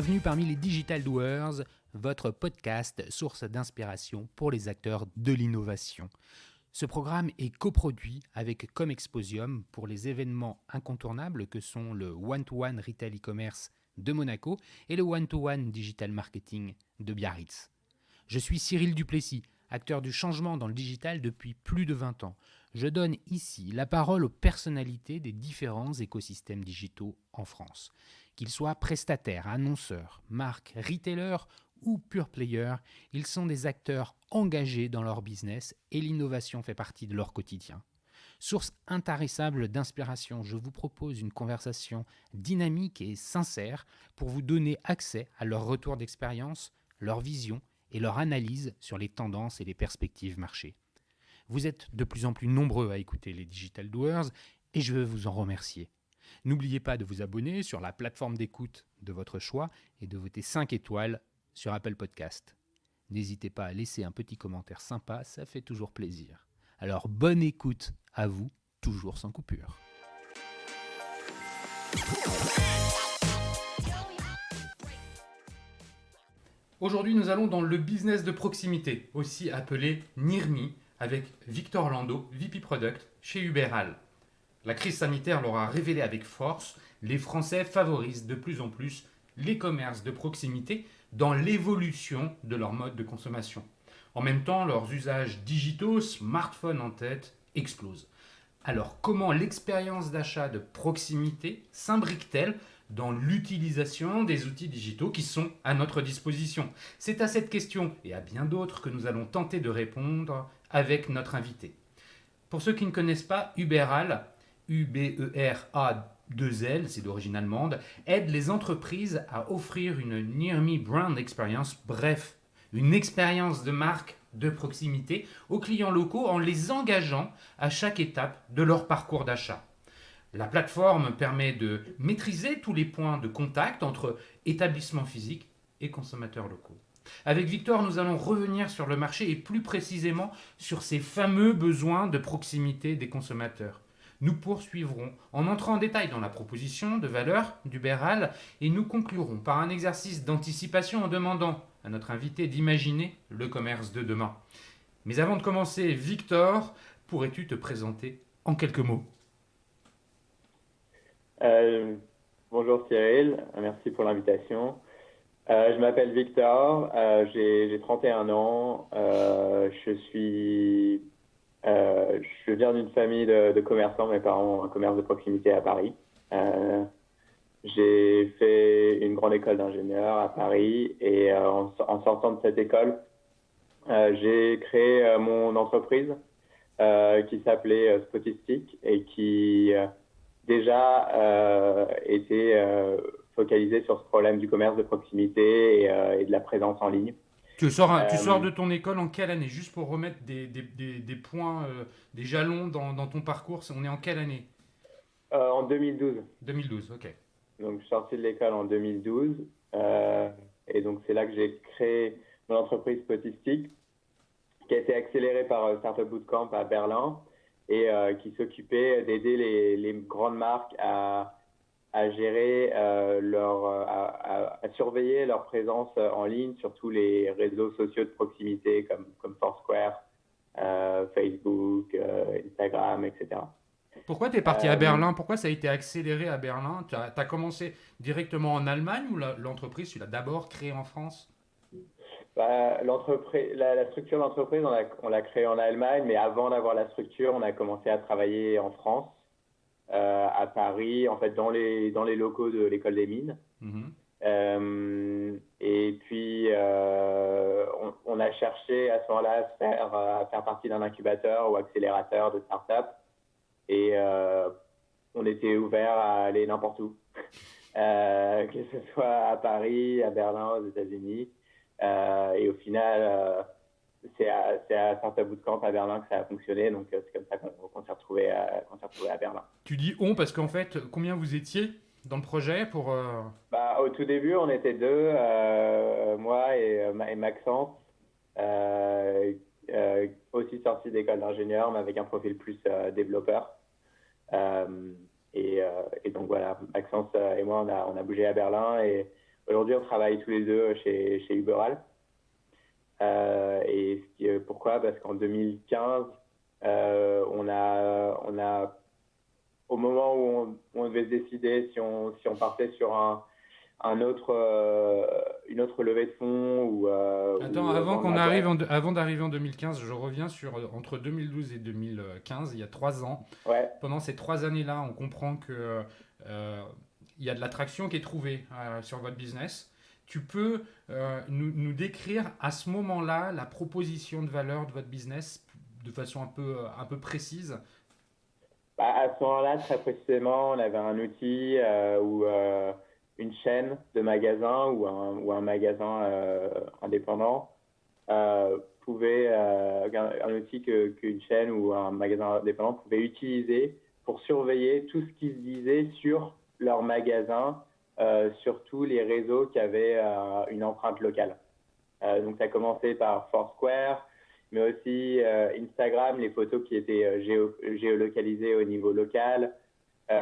Bienvenue parmi les Digital Doers, votre podcast source d'inspiration pour les acteurs de l'innovation. Ce programme est coproduit avec Comexposium pour les événements incontournables que sont le One-to-One Retail e-commerce de Monaco et le One-to-One Digital Marketing de Biarritz. Je suis Cyril Duplessis, acteur du changement dans le digital depuis plus de 20 ans. Je donne ici la parole aux personnalités des différents écosystèmes digitaux en France. Qu'ils soient prestataires, annonceurs, marques, retailers ou pure players, ils sont des acteurs engagés dans leur business et l'innovation fait partie de leur quotidien. Source intarissable d'inspiration, je vous propose une conversation dynamique et sincère pour vous donner accès à leur retour d'expérience, leur vision et leur analyse sur les tendances et les perspectives marché. Vous êtes de plus en plus nombreux à écouter les Digital Doers et je veux vous en remercier. N'oubliez pas de vous abonner sur la plateforme d'écoute de votre choix et de voter 5 étoiles sur Apple Podcast. N'hésitez pas à laisser un petit commentaire sympa, ça fait toujours plaisir. Alors bonne écoute à vous, toujours sans coupure. Aujourd'hui, nous allons dans le business de proximité, aussi appelé NIRMI, avec Victor Lando, VP Product chez Uberal. La crise sanitaire leur a révélé avec force, les Français favorisent de plus en plus les commerces de proximité dans l'évolution de leur mode de consommation. En même temps, leurs usages digitaux, smartphones en tête, explosent. Alors, comment l'expérience d'achat de proximité s'imbrique-t-elle dans l'utilisation des outils digitaux qui sont à notre disposition? C'est à cette question et à bien d'autres que nous allons tenter de répondre avec notre invité. Pour ceux qui ne connaissent pas, Uberal, U-B-E-R-A-2-L, c'est d'origine allemande, aide les entreprises à offrir une Near Me Brand Experience, bref, une expérience de marque de proximité aux clients locaux en les engageant à chaque étape de leur parcours d'achat. La plateforme permet de maîtriser tous les points de contact entre établissements physiques et consommateurs locaux. Avec Victor, nous allons revenir sur le marché et plus précisément sur ces fameux besoins de proximité des consommateurs. Nous poursuivrons en entrant en détail dans la proposition de valeur d'Uberal et nous conclurons par un exercice d'anticipation en demandant à notre invité d'imaginer le commerce de demain. Mais avant de commencer, Victor, pourrais-tu te présenter en quelques mots ? Bonjour Cyril, merci pour l'invitation. Je m'appelle Victor, j'ai 31 ans, je viens d'une famille de commerçants, mes parents ont un commerce de proximité à Paris. J'ai fait une grande école d'ingénieur à Paris et en sortant de cette école, j'ai créé mon entreprise qui s'appelait Spotistic et qui déjà était focalisée sur ce problème du commerce de proximité et de la présence en ligne. Tu sors de ton école en quelle année? Juste pour remettre des points, des jalons dans ton parcours, on est en quelle année? En 2012. 2012, ok. Donc, je suis sorti de l'école en 2012 et donc c'est là que j'ai créé mon entreprise Spotistic qui a été accélérée par Startup Bootcamp à Berlin et qui s'occupait d'aider les grandes marques à gérer à surveiller leur présence en ligne sur tous les réseaux sociaux de proximité comme Foursquare, Facebook, Instagram, etc. Pourquoi tu es parti à Berlin? Pourquoi ça a été accéléré à Berlin? Tu as commencé directement en Allemagne ou l'entreprise, tu l'as d'abord créée en France? La structure de l'entreprise, on l'a créée en Allemagne, mais avant d'avoir la structure, on a commencé à travailler en France, à Paris, en fait, dans les locaux de l'école des mines. Et puis, on a cherché à ce moment-là à faire partie d'un incubateur ou accélérateur de start-up. Et on était ouvert à aller n'importe où, que ce soit à Paris, à Berlin, aux États-Unis. Et au final, c'est à Startup Bootcamp à Berlin que ça a fonctionné. Donc, c'est comme ça qu'on s'est retrouvé à Berlin. Tu dis on parce qu'en fait, combien vous étiez dans le projet pour Au tout début, on était deux, moi et Maxence, aussi sorti d'école d'ingénieur, mais avec un profil plus développeur. Et donc voilà, Maxence et moi, on a bougé à Berlin et Aujourd'hui, on travaille tous les deux chez Uberal. Pourquoi? Parce qu'en 2015, on a, au moment où on devait se décider si on partait sur une autre levée de fonds Attends, ou vendre la avant d'arriver en 2015, je reviens sur entre 2012 et 2015, il y a 3 ans. Ouais. Pendant ces 3 années-là, on comprend que il y a de l'attraction qui est trouvée sur votre business. Tu peux nous décrire à ce moment-là la proposition de valeur de votre business de façon un peu précise? Bah, à ce moment-là, très précisément, on avait un outil ou une chaîne de magasins ou un magasin indépendant un outil qu'une chaîne ou un magasin indépendant pouvait utiliser pour surveiller tout ce qui se disait sur leur magasin, sur tous les réseaux qui avaient une empreinte locale. Donc ça a commencé par Foursquare, mais aussi Instagram, les photos qui étaient géolocalisées au niveau local,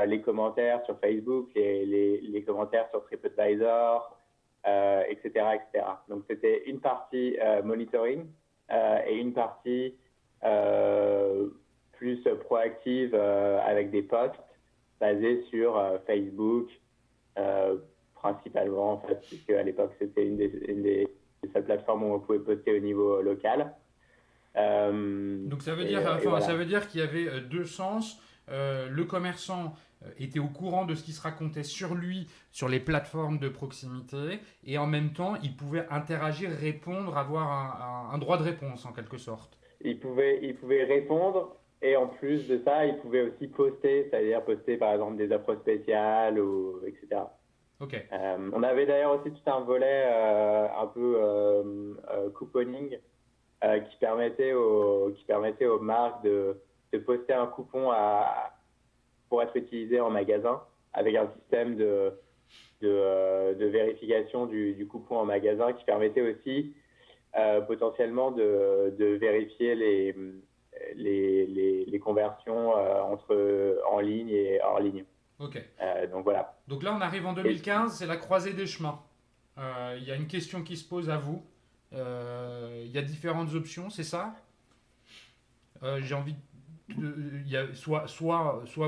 les commentaires sur Facebook, les commentaires sur TripAdvisor, etc., etc. Donc c'était une partie monitoring et une partie plus proactive avec des posts basés sur Facebook, principalement en fait, puisque à l'époque c'était une des seules plateformes où on pouvait poster au niveau local. Donc ça veut dire, Voilà. ça veut dire qu'il y avait deux sens. Le commerçant était au courant de ce qui se racontait sur lui, sur les plateformes de proximité, et en même temps, il pouvait interagir, répondre, avoir un droit de réponse en quelque sorte. Il pouvait répondre et en plus de ça, il pouvait aussi poster, c'est-à-dire poster par exemple des offres spéciales etc. Ok. On avait d'ailleurs aussi tout un volet un peu couponing qui permettait aux marques de poster un coupon pour être utilisé en magasin avec un système de vérification du coupon en magasin qui permettait aussi potentiellement de vérifier les conversions entre en ligne et hors ligne. Ok. Donc voilà. Donc là, on arrive en 2015, c'est la croisée des chemins. Il y a une question qui se pose à vous. Il y a différentes options, c'est ça? J'ai envie il y a soit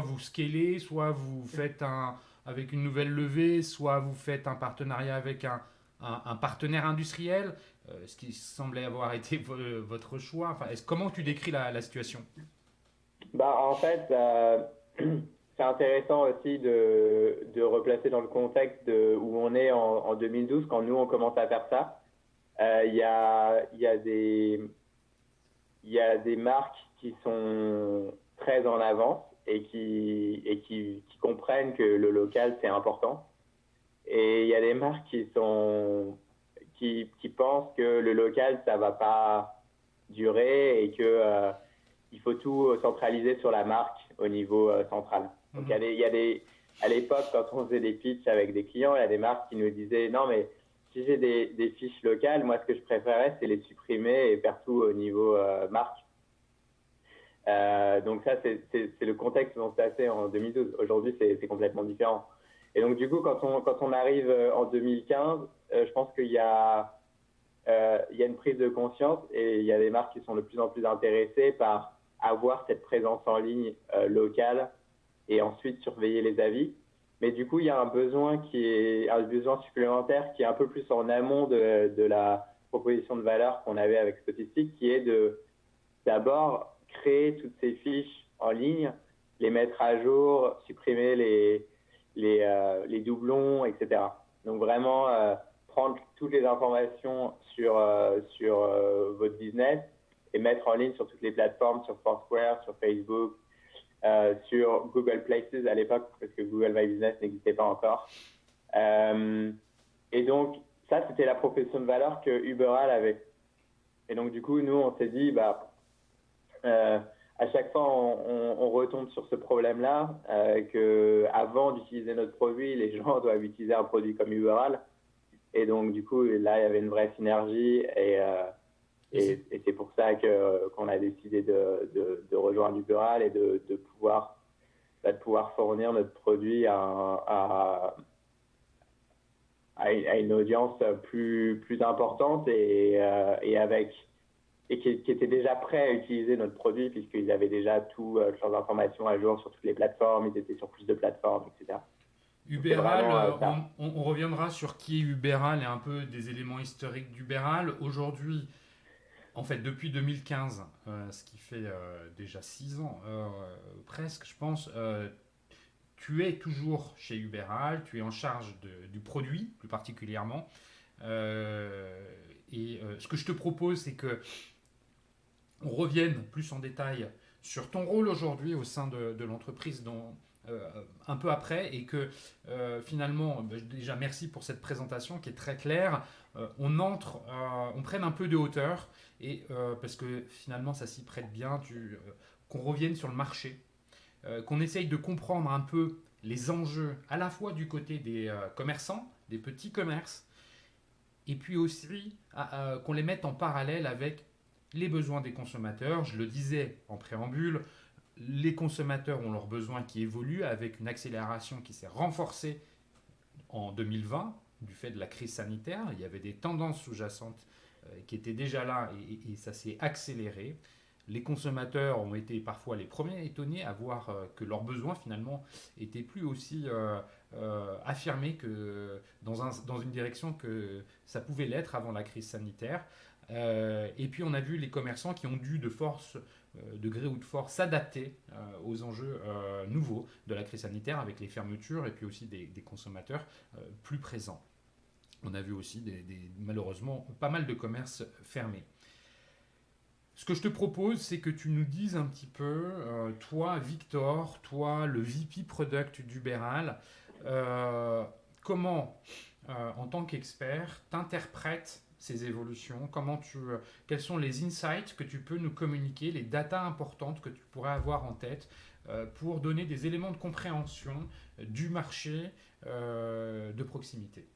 vous scalez, soit vous faites avec une nouvelle levée, soit vous faites un partenariat avec un partenaire industriel, ce qui semblait avoir été votre choix. Enfin, comment tu décris la situation? Bah, en fait, c'est intéressant aussi de replacer dans le contexte où on est en 2012, quand nous, on commence à faire ça. Il y a des marques qui sont très en avance et qui comprennent que le local, c'est important. Et il y a des marques qui pensent que le local, ça va pas durer et que il faut tout centraliser sur la marque au niveau central. Donc, à l'époque, quand on faisait des pitchs avec des clients, il y a des marques qui nous disaient non, mais si j'ai des fiches locales, moi, ce que je préférais, c'est les supprimer et faire tout au niveau marque. Donc ça, c'est le contexte dont c'est passé en 2012. Aujourd'hui, c'est complètement différent. Et donc, du coup, quand on arrive en 2015, je pense qu'il il y a une prise de conscience et il y a des marques qui sont de plus en plus intéressées par avoir cette présence en ligne locale et ensuite surveiller les avis. Mais du coup, il y a un besoin un besoin supplémentaire qui est un peu plus en amont de la proposition de valeur qu'on avait avec Spotistic, qui est d'abord créer toutes ces fiches en ligne, les mettre à jour, supprimer les doublons, etc. Donc vraiment prendre toutes les informations sur votre business et mettre en ligne sur toutes les plateformes, sur Foursquare, sur Facebook, sur Google Places à l'époque, parce que Google My Business n'existait pas encore. Et donc, ça, c'était la proposition de valeur que Uberal avait. Et donc, du coup, nous, on s'est dit, à chaque fois, on retombe sur ce problème-là, que avant d'utiliser notre produit, les gens doivent utiliser un produit comme Uberal. Et donc, du coup, là, il y avait une vraie synergie et c'est pour ça qu'on a décidé de rejoindre Uberal et de pouvoir fournir notre produit à une audience plus importante et qui étaient déjà prêts à utiliser notre produit puisqu'ils avaient déjà toutes leurs informations à jour sur toutes les plateformes, ils étaient sur plus de plateformes, etc. Donc, c'est Uberal, vraiment ça. on reviendra sur qui est Uberal et un peu des éléments historiques d'Uberal. Aujourd'hui, en fait, depuis 2015, ce qui fait déjà 6 ans, presque, je pense, tu es toujours chez Uberal, tu es en charge du produit, plus particulièrement. Ce que je te propose, c'est que on revienne plus en détail sur ton rôle aujourd'hui au sein de l'entreprise un peu après et que finalement, déjà merci pour cette présentation qui est très claire. On prenne un peu de hauteur et parce que finalement ça s'y prête bien, qu'on revienne sur le marché, qu'on essaye de comprendre un peu les enjeux à la fois du côté des commerçants, des petits commerces, et puis aussi qu'on les mette en parallèle avec les besoins des consommateurs. Je le disais en préambule, les consommateurs ont leurs besoins qui évoluent avec une accélération qui s'est renforcée en 2020 du fait de la crise sanitaire. Il y avait des tendances sous-jacentes qui étaient déjà là et ça s'est accéléré. Les consommateurs ont été parfois les premiers étonnés à voir que leurs besoins finalement étaient plus aussi affirmés que dans une direction que ça pouvait l'être avant la crise sanitaire. Et puis on a vu les commerçants qui ont dû de force, de gré ou de force, s'adapter aux enjeux nouveaux de la crise sanitaire avec les fermetures et puis aussi des consommateurs plus présents. On a vu aussi malheureusement pas mal de commerces fermés. Ce que je te propose, c'est que tu nous dises un petit peu, toi, Victor, toi, le VP Product d'Uberal, comment, en tant qu'expert, t'interprètes ces évolutions, quels sont les insights que tu peux nous communiquer, les datas importantes que tu pourrais avoir en tête pour donner des éléments de compréhension du marché de proximité.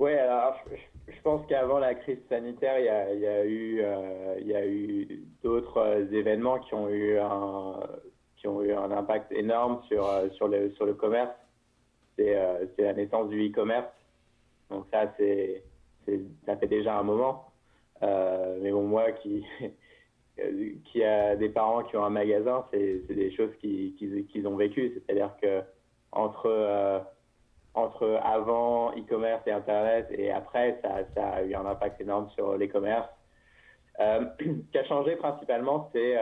Oui, alors je pense qu'avant la crise sanitaire, il y a eu d'autres événements qui ont eu un impact énorme sur le commerce. C'est la naissance du e-commerce. Donc ça fait déjà un moment. Mais bon, moi qui a des parents qui ont un magasin, c'est des choses qu'ils ont vécues. C'est-à-dire que entre avant e-commerce et Internet et après, ça a eu un impact énorme sur les commerces. Ce qui a changé principalement, c'est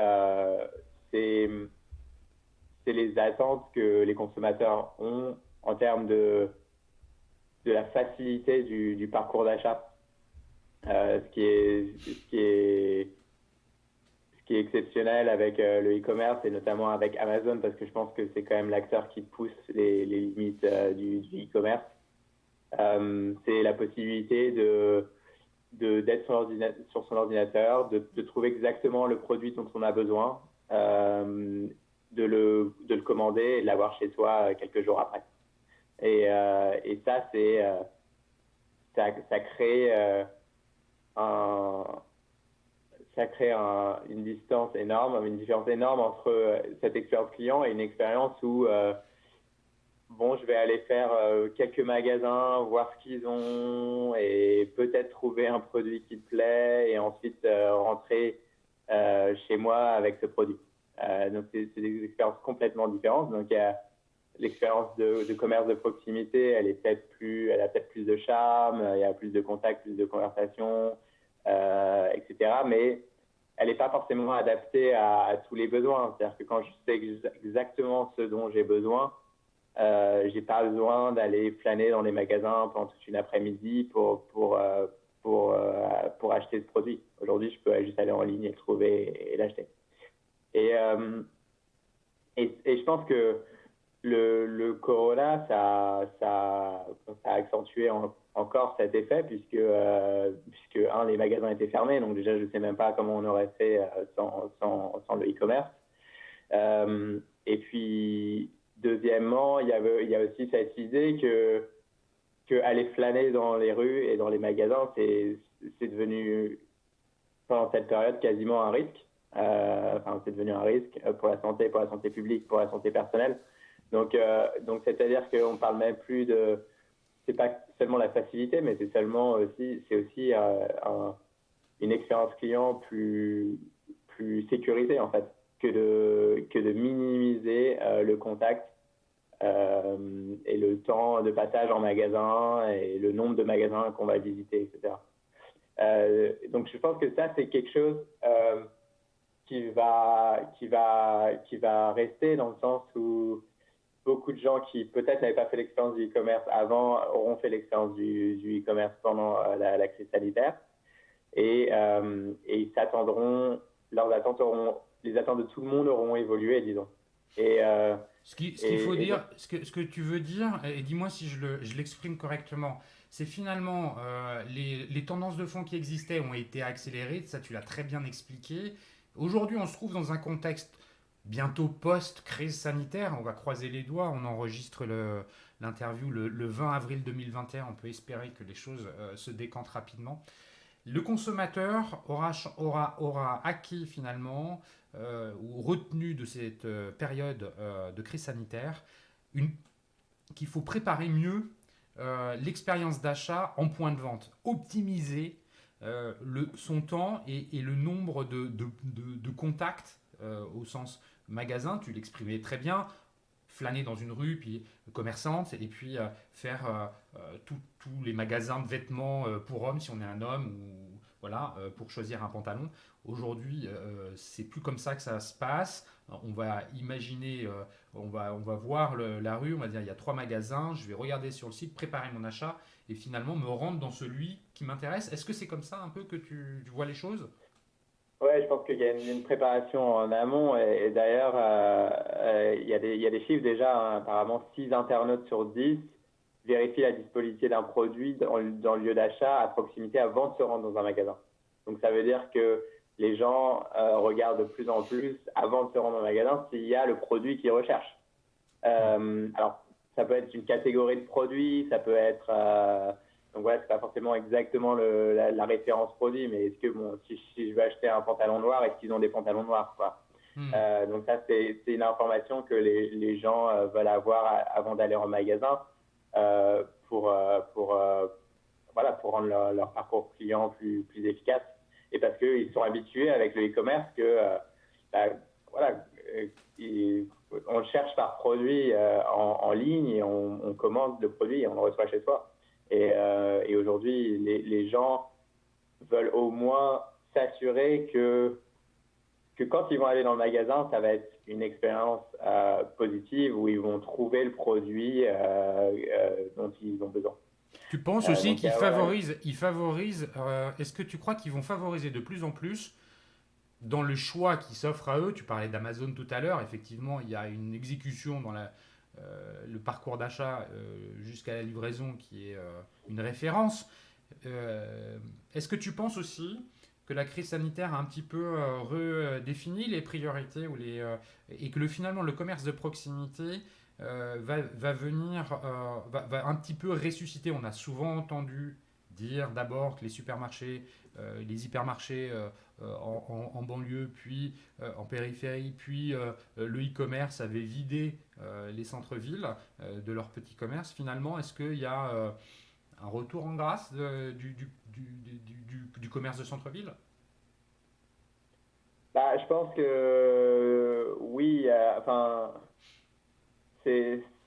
les attentes que les consommateurs ont en termes de la facilité du parcours d'achat. Ce qui est exceptionnel avec le e-commerce et notamment avec Amazon parce que je pense que c'est quand même l'acteur qui pousse les limites du e-commerce. C'est la possibilité d'être sur son ordinateur, de trouver exactement le produit dont on a besoin, de le commander et de l'avoir chez soi quelques jours après. Et ça, ça crée une distance énorme, une différence énorme entre cette expérience client et une expérience où bon, je vais aller faire quelques magasins, voir ce qu'ils ont et peut-être trouver un produit qui me plaît et ensuite rentrer chez moi avec ce produit. Donc, c'est des expériences complètement différentes. Donc, l'expérience de commerce de proximité, elle a peut-être plus de charme, il y a plus de contacts, plus de conversations, etc. Mais elle n'est pas forcément adaptée à tous les besoins. C'est-à-dire que quand je sais exactement ce dont j'ai besoin, j'ai pas besoin d'aller flâner dans les magasins pendant toute une après-midi pour acheter ce produit. Aujourd'hui, je peux juste aller en ligne et le trouver et l'acheter. Et je pense que le corona, ça a accentué encore cet effet puisque les magasins étaient fermés. Donc déjà, je ne sais même pas comment on aurait fait sans le e-commerce. Et puis, deuxièmement, il y a aussi cette idée que aller flâner dans les rues et dans les magasins, c'est devenu, pendant cette période, quasiment un risque. C'est devenu un risque pour la santé publique, pour la santé personnelle. Donc c'est-à-dire qu'on ne parle même plus c'est pas seulement la facilité, mais c'est aussi une expérience client plus sécurisée en fait, que de minimiser le contact et le temps de passage en magasin et le nombre de magasins qu'on va visiter, etc. Donc je pense que ça c'est quelque chose qui va rester dans le sens où beaucoup de gens qui peut-être n'avaient pas fait l'expérience du e-commerce avant auront fait l'expérience du e-commerce pendant la crise sanitaire et ils s'attendront, les attentes de tout le monde auront évolué, disons. Et, qu'il faut dire, ce que tu veux dire, et dis-moi si je l'exprime correctement, c'est finalement les tendances de fond qui existaient ont été accélérées, ça tu l'as très bien expliqué. Aujourd'hui, on se trouve dans un contexte bientôt post-crise sanitaire, on va croiser les doigts, on enregistre l'interview le 20 avril 2021, on peut espérer que les choses se décantent rapidement. Le consommateur aura acquis finalement ou retenu de cette période de crise sanitaire qu'il faut préparer mieux l'expérience d'achat en point de vente, optimiser son temps et le nombre de contacts au sens magasin, tu l'exprimais très bien, flâner dans une rue, puis commerçante, et puis faire tous les magasins de vêtements pour hommes, si on est un homme, ou voilà, pour choisir un pantalon. Aujourd'hui, c'est plus comme ça que ça se passe. On va imaginer, on va voir la rue, on va dire il y a 3 magasins, je vais regarder sur le site, préparer mon achat, et finalement me rendre dans celui qui m'intéresse. Est-ce que c'est comme ça un peu que tu vois les choses? ouais, je pense qu'il y a une préparation en amont et d'ailleurs, il y a des chiffres déjà, hein, apparemment 6 internautes sur 10 vérifient la disponibilité d'un produit dans le lieu d'achat à proximité avant de se rendre dans un magasin. Donc ça veut dire que les gens regardent de plus en plus avant de se rendre dans un magasin s'il y a le produit qu'ils recherchent. Alors, ça peut être une catégorie de produits, ça peut être... donc voilà, c'est pas forcément exactement la référence produit, mais est-ce que bon, si je veux acheter un pantalon noir, est-ce qu'ils ont des pantalons noirs quoi. Donc ça, c'est une information que les gens veulent avoir avant d'aller en magasin pour rendre leur parcours client plus efficace. Et parce qu'ils sont habitués avec le e-commerce que voilà, on le cherche par produit en ligne et on commande le produit et on le reçoit chez soi. Et aujourd'hui, les gens veulent au moins s'assurer que quand ils vont aller dans le magasin, ça va être une expérience positive où ils vont trouver le produit dont ils ont besoin. Tu penses aussi qu'ils favorisent, est-ce que tu crois qu'ils vont favoriser de plus en plus dans le choix qui s'offre à eux? Tu parlais d'Amazon tout à l'heure, effectivement, il y a une exécution dans le parcours d'achat jusqu'à la livraison qui est une référence. Est-ce que tu penses aussi que la crise sanitaire a un petit peu redéfini les priorités et que finalement le commerce de proximité va un petit peu ressusciter? On a souvent entendu dire d'abord que les supermarchés, les hypermarchés en banlieue, puis en périphérie, puis le e-commerce avait vidé les centres-villes de leurs petits commerces. Finalement, est-ce qu'il y a un retour en grâce du commerce de centre-ville? Je pense que oui, enfin,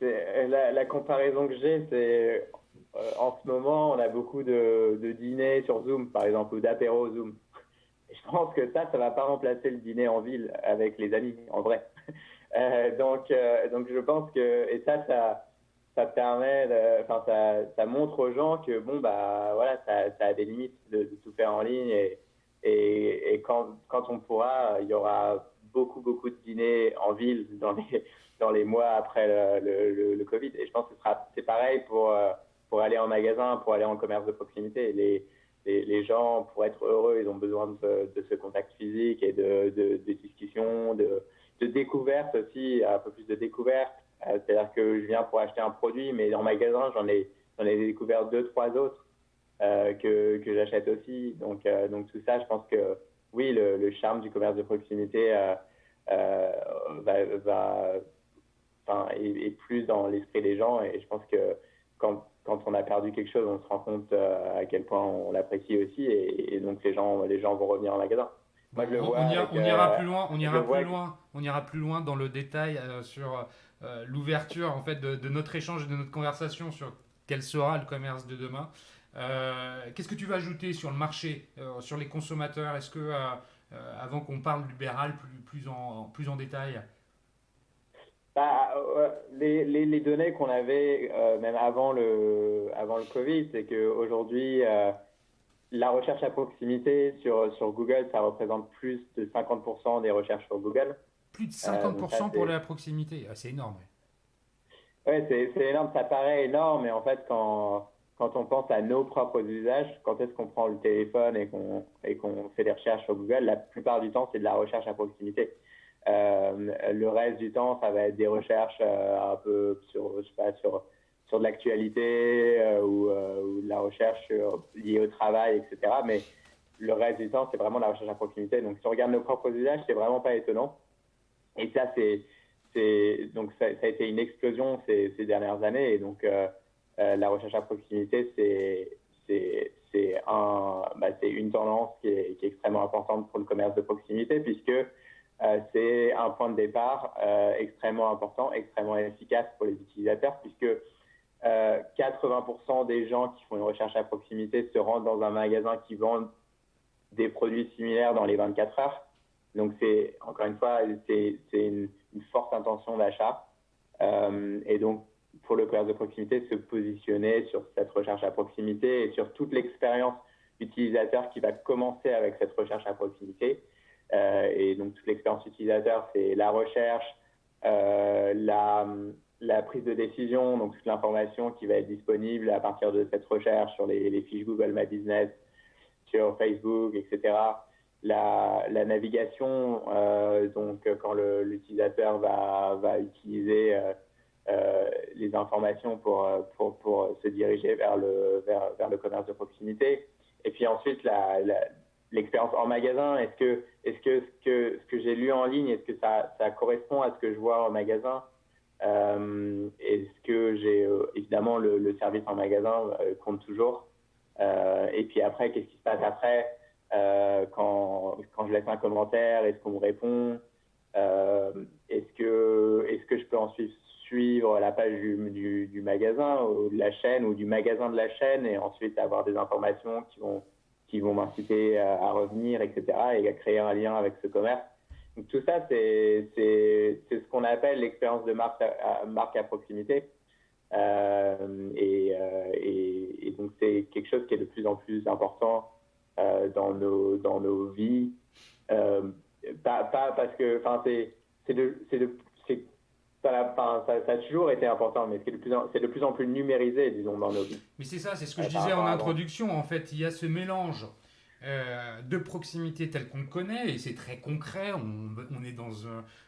la comparaison que j'ai, c'est en ce moment, on a beaucoup de dîners sur Zoom, par exemple, ou d'apéros Zoom. Et je pense que ça va pas remplacer le dîner en ville avec les amis, en vrai. Donc je pense que, et ça permet, ça montre aux gens que bon, voilà, ça a des limites de tout faire en ligne et quand on pourra, il y aura beaucoup de dîners en ville dans les mois après le Covid. Et je pense que c'est pareil pour aller en magasin, pour aller en commerce de proximité. Les gens, pour être heureux, ils ont besoin de ce contact physique et de discussion, de découverte aussi, un peu plus de découverte. C'est-à-dire que je viens pour acheter un produit, mais en magasin, j'en ai découvert 2-3 autres que j'achète aussi. Donc tout ça, je pense que oui, le charme du commerce de proximité est plus dans l'esprit des gens. Et je pense que quand quand on a perdu quelque chose, on se rend compte à quel point on l'apprécie aussi, et donc les gens vont revenir en magasin. Moi, je le vois On ira plus loin, on ira plus loin dans le détail sur l'ouverture en fait de notre échange et de notre conversation sur quel sera le commerce de demain. Qu'est-ce que tu vas ajouter sur le marché, sur les consommateurs? Est-ce que avant qu'on parle du Béral plus en détail? Les données qu'on avait même avant le Covid, c'est qu'aujourd'hui, la recherche à proximité sur Google, ça représente plus de 50% des recherches sur Google. Plus de Donc ça, 50% pour la proximité. Ah, c'est énorme. ouais, c'est énorme, ça paraît énorme, mais en fait, quand on pense à nos propres usages, quand est-ce qu'on prend le téléphone et qu'on fait des recherches sur Google, la plupart du temps, c'est de la recherche à proximité. Le reste du temps, ça va être des recherches un peu sur, je sais pas, sur de l'actualité ou de la recherche liée au travail, etc. Mais le reste du temps, c'est vraiment de la recherche à proximité. Donc, si on regarde nos propres usages, c'est vraiment pas étonnant. Et ça, donc ça a été une explosion ces dernières années. Et donc, la recherche à proximité, c'est une tendance qui est extrêmement importante pour le commerce de proximité, puisque c'est un point de départ extrêmement important, extrêmement efficace pour les utilisateurs, puisque 80% des gens qui font une recherche à proximité se rendent dans un magasin qui vend des produits similaires dans les 24 heures. Donc, encore une fois, c'est une forte intention d'achat. Et donc, pour le commerce de proximité, se positionner sur cette recherche à proximité et sur toute l'expérience utilisateur qui va commencer avec cette recherche à proximité. Et donc, toute l'expérience utilisateur, c'est la recherche, la prise de décision, donc toute l'information qui va être disponible à partir de cette recherche sur les fiches Google My Business, sur Facebook, etc. La navigation, donc quand l'utilisateur va utiliser les informations pour se diriger vers le commerce de proximité. Et puis ensuite, l'expérience en magasin, est-ce que ce que j'ai lu en ligne, est-ce que ça correspond à ce que je vois en magasin? Est-ce que évidemment, le service en magasin compte toujours. Et puis après, qu'est-ce qui se passe après quand je laisse un commentaire? Est-ce qu'on me répond? Est-ce que je peux ensuite suivre la page du magasin ou de la chaîne ou du magasin de la chaîne et ensuite avoir des informations qui vont m'inciter à revenir, etc. et à créer un lien avec ce commerce? Donc tout ça, c'est ce qu'on appelle l'expérience de marque à proximité. Et donc c'est quelque chose qui est de plus en plus important dans nos vies. Pas parce que, ça a toujours été important, mais c'est de plus en plus numérisé, disons, dans nos vies. Mais c'est ça, c'est ce que je disais en introduction. En fait, il y a ce mélange de proximité tel qu'on le connaît, et c'est très concret. On est dans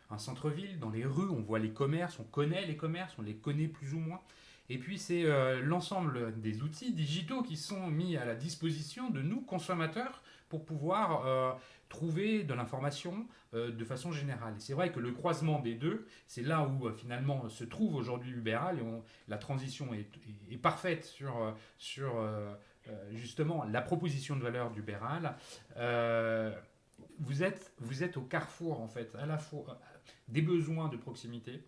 un centre-ville, dans les rues, on voit les commerces, on connaît les commerces, on les connaît plus ou moins. Et puis c'est l'ensemble des outils digitaux qui sont mis à la disposition de nous, consommateurs, pour pouvoir trouver de l'information de façon générale. Et c'est vrai que le croisement des deux, c'est là où finalement se trouve aujourd'hui Ubéral, et la transition est parfaite sur justement la proposition de valeur d'Ubéral. Vous êtes au carrefour en fait, à la fois des besoins de proximité,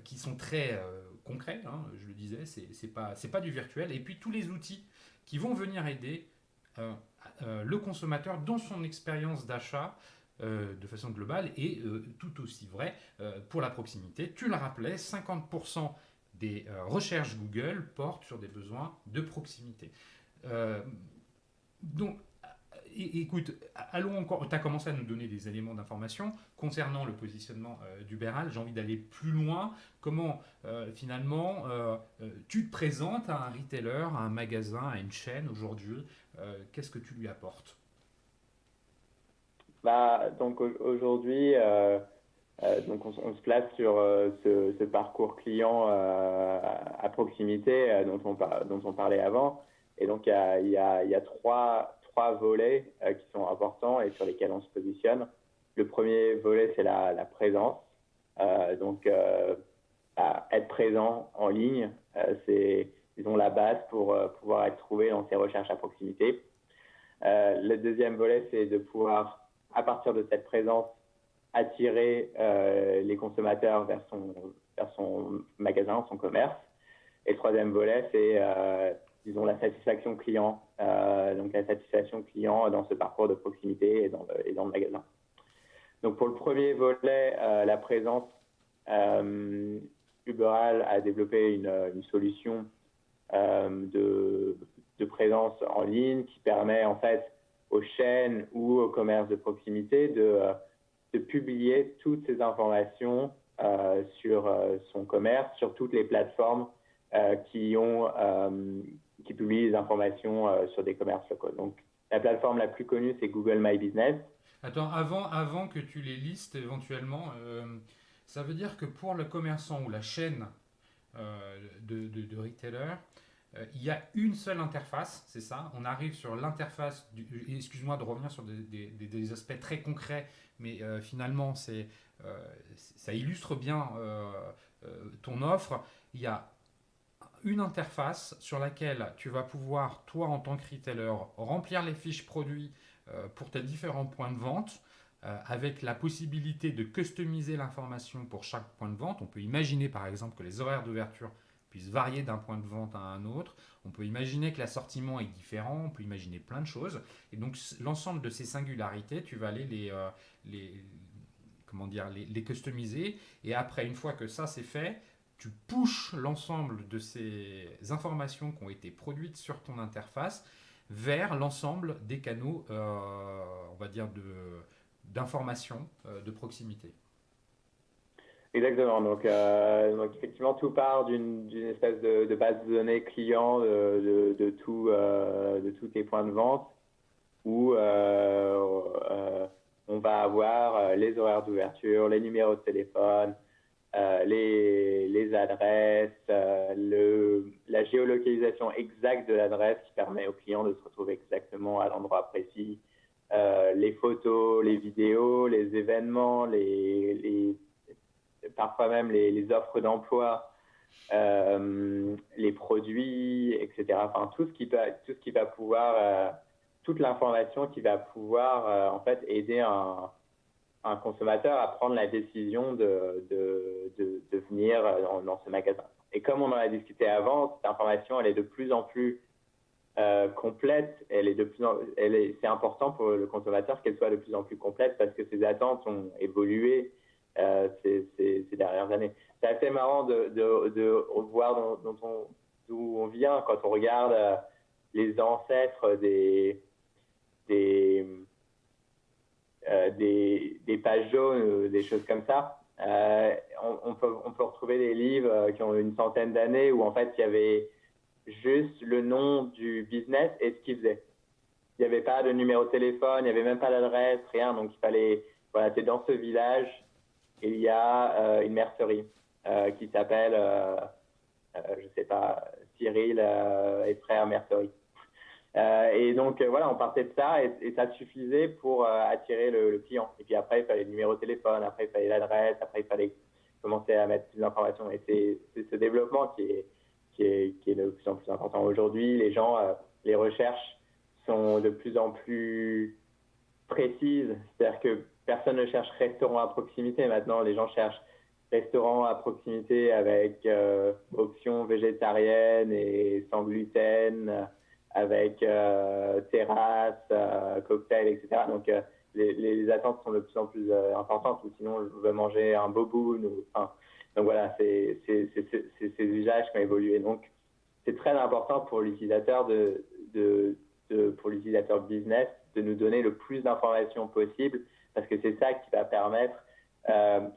qui sont très concrets, hein, je le disais, c'est pas du virtuel, et puis tous les outils qui vont venir aider le consommateur dans son expérience d'achat de façon globale, et tout aussi vrai pour la proximité. Tu le rappelais, 50% des recherches Google portent sur des besoins de proximité. Donc, écoute, allons encore. Tu as commencé à nous donner des éléments d'information concernant le positionnement d'Ubéral. J'ai envie d'aller plus loin. Comment finalement tu te présentes à un retailer, à un magasin, à une chaîne aujourd'hui? Qu'est-ce que tu lui apportes? Donc aujourd'hui, donc on se place sur ce parcours client à proximité dont on parlait avant. Et donc il y a trois volets qui sont importants et sur lesquels on se positionne. Le premier volet, c'est la présence. Donc être présent en ligne, c'est disons, la base pour pouvoir être trouvé dans ces recherches à proximité. Le deuxième volet, c'est de pouvoir, à partir de cette présence, attirer les consommateurs vers son magasin, son commerce. Et le troisième volet, c'est, disons, la satisfaction client, donc la satisfaction client dans ce parcours de proximité et dans le magasin. Donc pour le premier volet, la présence, Uberall a développé une solution de présence en ligne qui permet en fait aux chaînes ou aux commerces de proximité de publier toutes ces informations sur son commerce, sur toutes les plateformes qui publient les informations sur des commerces locaux. Donc la plateforme la plus connue, c'est Google My Business. Attends, avant que tu les listes éventuellement, ça veut dire que pour le commerçant ou la chaîne de retailer, il y a une seule interface, c'est ça? On arrive sur l'interface, excuse-moi de revenir sur des aspects très concrets, mais finalement ça illustre bien ton offre. Il y a une interface sur laquelle tu vas pouvoir, toi en tant que retailer, remplir les fiches produits pour tes différents points de vente, avec la possibilité de customiser l'information pour chaque point de vente. On peut imaginer par exemple que les horaires d'ouverture puissent varier d'un point de vente à un autre. On peut imaginer que l'assortiment est différent. On peut imaginer plein de choses. Et donc l'ensemble de ces singularités, tu vas aller les customiser. Et après, une fois que ça c'est fait, tu pushes l'ensemble de ces informations qui ont été produites sur ton interface vers l'ensemble des canaux, on va dire, d'information de proximité. Exactement. Donc effectivement, tout part d'une espèce de base de données client de tous tes points de vente où on va avoir les horaires d'ouverture, les numéros de téléphone, les adresses, la géolocalisation exacte de l'adresse qui permet au client de se retrouver exactement à l'endroit précis, les photos, les vidéos, les événements, parfois même les offres d'emploi, les produits, etc. Enfin, tout ce qui va pouvoir, toute l'information qui va pouvoir en fait aider un consommateur à prendre la décision de venir dans ce magasin. Et comme on en a discuté avant, cette information, elle est de plus en plus complète. C'est important pour le consommateur qu'elle soit de plus en plus complète parce que ses attentes ont évolué ces dernières années. C'est assez marrant de voir d'où on vient quand on regarde les ancêtres des pages jaunes, des choses comme ça. On peut retrouver des livres qui ont une centaine d'années où en fait il y avait juste le nom du business et ce qu'il faisait. Il n'y avait pas de numéro de téléphone, il n'y avait même pas d'adresse, rien. Donc il fallait, voilà, c'est dans ce village, il y a une mercerie qui s'appelle, je sais pas, Cyril et frères mercerie. Et donc voilà, on partait de ça et ça suffisait pour attirer le client. Et puis après, il fallait le numéro de téléphone, après il fallait l'adresse, après il fallait commencer à mettre plus d'informations. Et c'est ce développement qui est de plus en plus important aujourd'hui. Les gens, les recherches sont de plus en plus précises. C'est-à-dire que personne ne cherche restaurant à proximité. Maintenant, les gens cherchent restaurant à proximité avec options végétariennes et sans gluten, avec terrasse, cocktail, etc. Donc, les attentes sont de plus en plus importantes. Ou sinon, je veux manger un boboon. Donc, voilà, c'est ces usages qui ont évolué. Donc, c'est très important pour l'utilisateur pour l'utilisateur business de nous donner le plus d'informations possible parce que c'est ça qui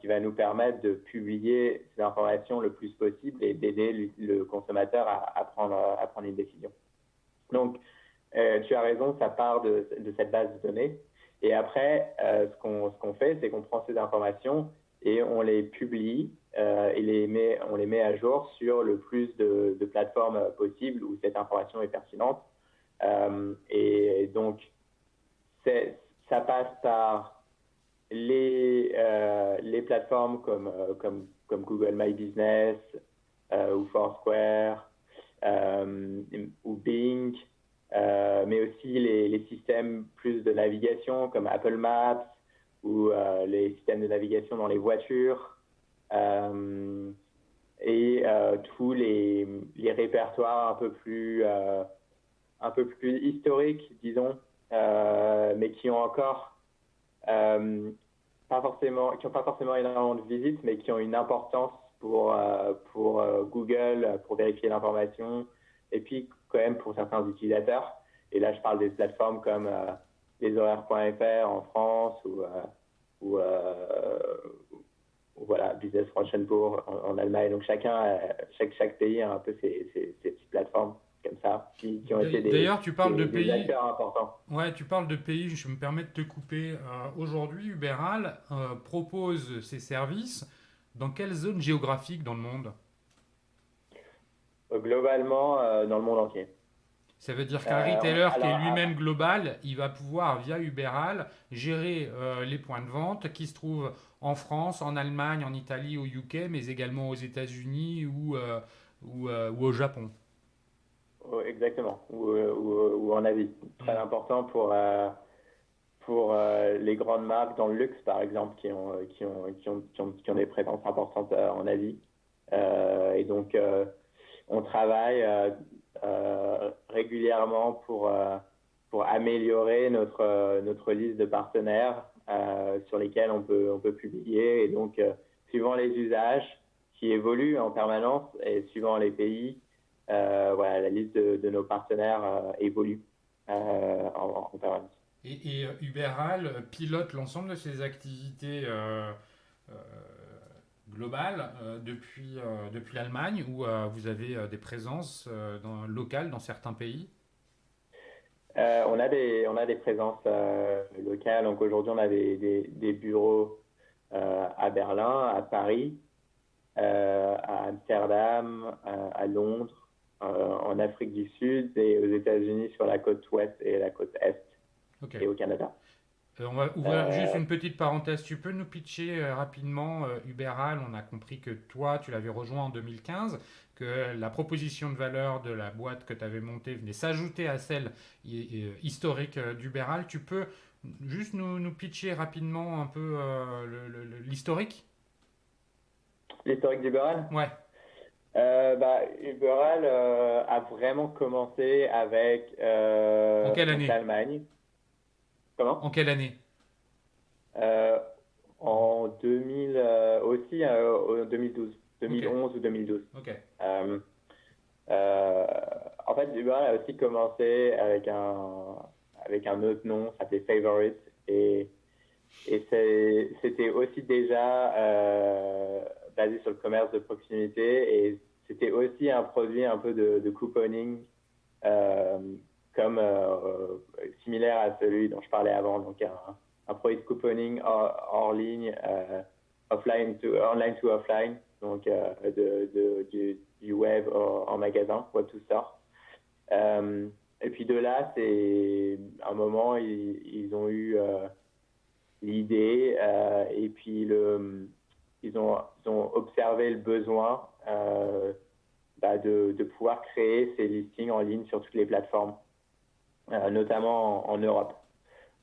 va nous permettre de publier ces informations le plus possible et d'aider le consommateur à prendre une décision. Donc, tu as raison, ça part de cette base de données. Et après, ce qu'on fait, c'est qu'on prend ces informations et on les publie et on les met à jour sur le plus de plateformes possibles où cette information est pertinente. Et donc, ça passe par les plateformes comme Google My Business ou Foursquare, ou Bing, mais aussi les systèmes plus de navigation comme Apple Maps ou les systèmes de navigation dans les voitures et tous les répertoires un peu plus historiques, disons, mais qui ont encore qui n'ont pas forcément énormément de visites, mais qui ont une importance pour Google, pour vérifier l'information, et puis quand même pour certains utilisateurs. Et là, je parle des plateformes comme leshoraires.fr en France ou voilà, Business Brandenburg en Allemagne. Donc chaque pays a un peu ses petites plateformes comme ça qui ont été D'ailleurs, tu parles de des pays. acteurs importants. Ouais, tu parles de pays, je me permets de te couper. Aujourd'hui, Uberal propose ses services dans quelle zone géographique dans le monde? Globalement, dans le monde entier. Ça veut dire qu'un retailer qui est Alors, lui-même global, il va pouvoir, via Uberal, gérer les points de vente qui se trouvent en France, en Allemagne, en Italie, au UK, mais également aux États-Unis ou au Japon. exactement, ou en Asie. Très important pour les grandes marques dans le luxe, par exemple, qui ont des présences importantes en Asie. Et donc, on travaille régulièrement pour améliorer notre liste de partenaires sur lesquels on peut publier. Et donc, suivant les usages qui évoluent en permanence et suivant les pays, voilà, la liste de nos partenaires évolue en permanence. Et Uberal pilote l'ensemble de ses activités euh, globales depuis l'Allemagne, où vous avez des présences locales dans certains pays. On a des présences locales. Donc aujourd'hui, on a des bureaux à Berlin, à Paris, à Amsterdam, à Londres, en Afrique du Sud et aux États-Unis sur la côte ouest et la côte est Ok. et au Canada. On va ouvrir juste une petite parenthèse. Tu peux nous pitcher rapidement Uberal? On a compris que toi, tu l'avais rejoint en 2015, que la proposition de valeur de la boîte que tu avais montée venait s'ajouter à celle historique d'Uberal. Tu peux juste nous pitcher rapidement un peu l'historique? L'historique d'Uberal? Ouais. Uberal a vraiment commencé avec En quelle année? l'Allemagne. Comment? En quelle année? Euh, En 2000 aussi, en 2012, Ok. 2011 ou 2012. Ok. Euh, euh, En fait, Uber a aussi commencé avec un autre nom, ça s'appelait Favorite, et c'était aussi déjà basé sur le commerce de proximité, et c'était aussi un produit un peu de couponing, euh, comme similaire à celui dont je parlais avant, donc un produit de couponing hors ligne, online to offline, donc du web en magasin, web to store. Et puis de là, c'est un moment, ils ont eu l'idée et puis ils ont observé le besoin de pouvoir créer ces listings en ligne sur toutes les plateformes, notamment en Europe.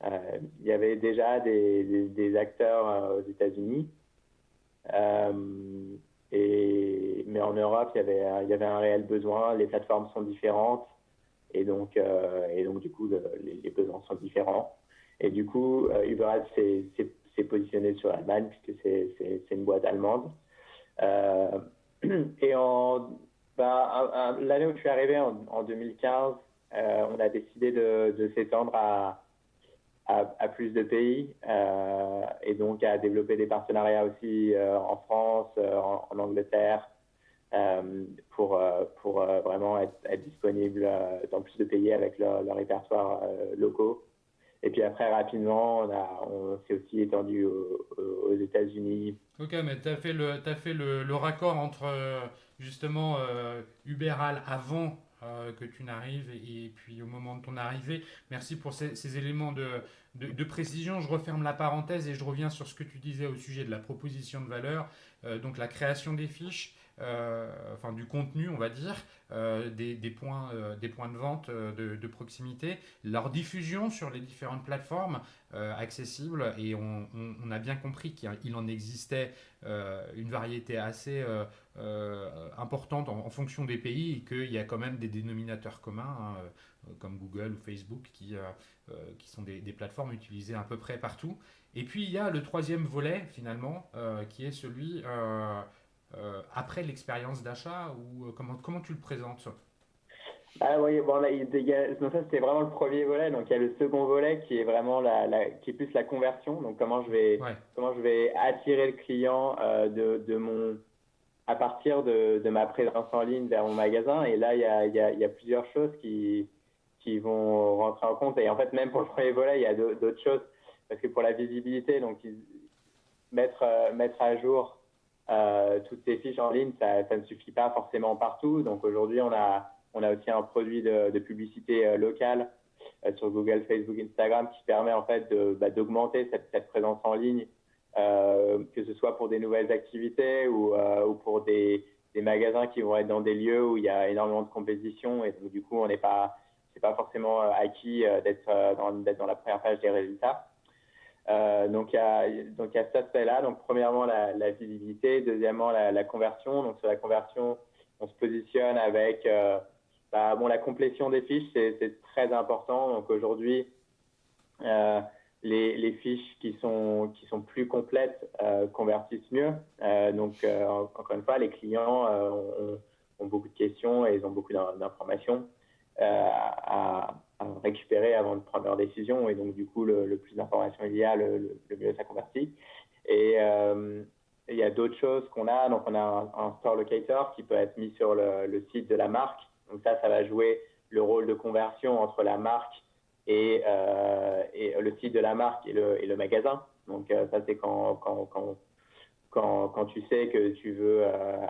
Il y avait déjà des acteurs aux États-Unis, mais en Europe, il y avait un réel besoin. Les plateformes sont différentes et donc du coup, les besoins sont différents. Et du coup, Uber s'est positionné sur l'Allemagne puisque c'est une boîte allemande. Et l'année où je suis arrivé en 2015, on a décidé de s'étendre à plus de pays et donc à développer des partenariats aussi en France, en Angleterre, pour vraiment être disponible dans plus de pays avec leur répertoire locaux. Et puis après, rapidement, on s'est aussi étendu aux États-Unis. Ok, mais t'as fait le raccord entre justement Uberal avant que tu n'arrives et puis au moment de ton arrivée. Merci pour ces éléments de précision. Je referme la parenthèse et je reviens sur ce que tu disais au sujet de la proposition de valeur, donc la création des fiches. enfin du contenu, on va dire, des points de vente de proximité, leur diffusion sur les différentes plateformes accessibles. Et on a bien compris qu'il en existait une variété assez importante en fonction des pays, et qu'il y a quand même des dénominateurs communs, hein, comme Google ou Facebook, qui sont des plateformes utilisées à peu près partout. Et puis il y a le troisième volet finalement, qui est celui après l'expérience d'achat, ou comment tu le présentes? Ah oui, bon, là, donc ça c'était vraiment le premier volet. Donc il y a le second volet qui est vraiment qui est plus la conversion. Donc Ouais, comment je vais attirer le client à partir de ma présence en ligne vers mon magasin. Et là il y a plusieurs choses qui vont rentrer en compte. Et en fait même pour le premier volet il y a d'autres choses, parce que pour la visibilité, donc mettre à jour toutes ces fiches en ligne, ça ne suffit pas forcément partout. Donc aujourd'hui, on a aussi un produit de publicité locale sur Google, Facebook, Instagram, qui permet en fait d'augmenter cette présence en ligne, que ce soit pour des nouvelles activités ou pour des magasins qui vont être dans des lieux où il y a énormément de compétition. Et donc du coup, c'est pas forcément acquis d'être dans la première page des résultats. Donc il y a cet aspect-là. Donc premièrement la visibilité, deuxièmement la conversion. Donc sur la conversion, on se positionne avec la complétion des fiches, c'est très important. Donc aujourd'hui, les fiches qui sont plus complètes convertissent mieux. Encore une fois, les clients ont beaucoup de questions et ils ont beaucoup d'informations à récupérer avant de prendre leur décision. Et donc, du coup, le plus d'informations il y a, le mieux ça convertit. Et il y a d'autres choses qu'on a. Donc, on a un store locator qui peut être mis sur le site de la marque. Donc, ça va jouer le rôle de conversion entre la marque et le site de la marque et le magasin. Donc, ça, c'est quand tu sais que tu veux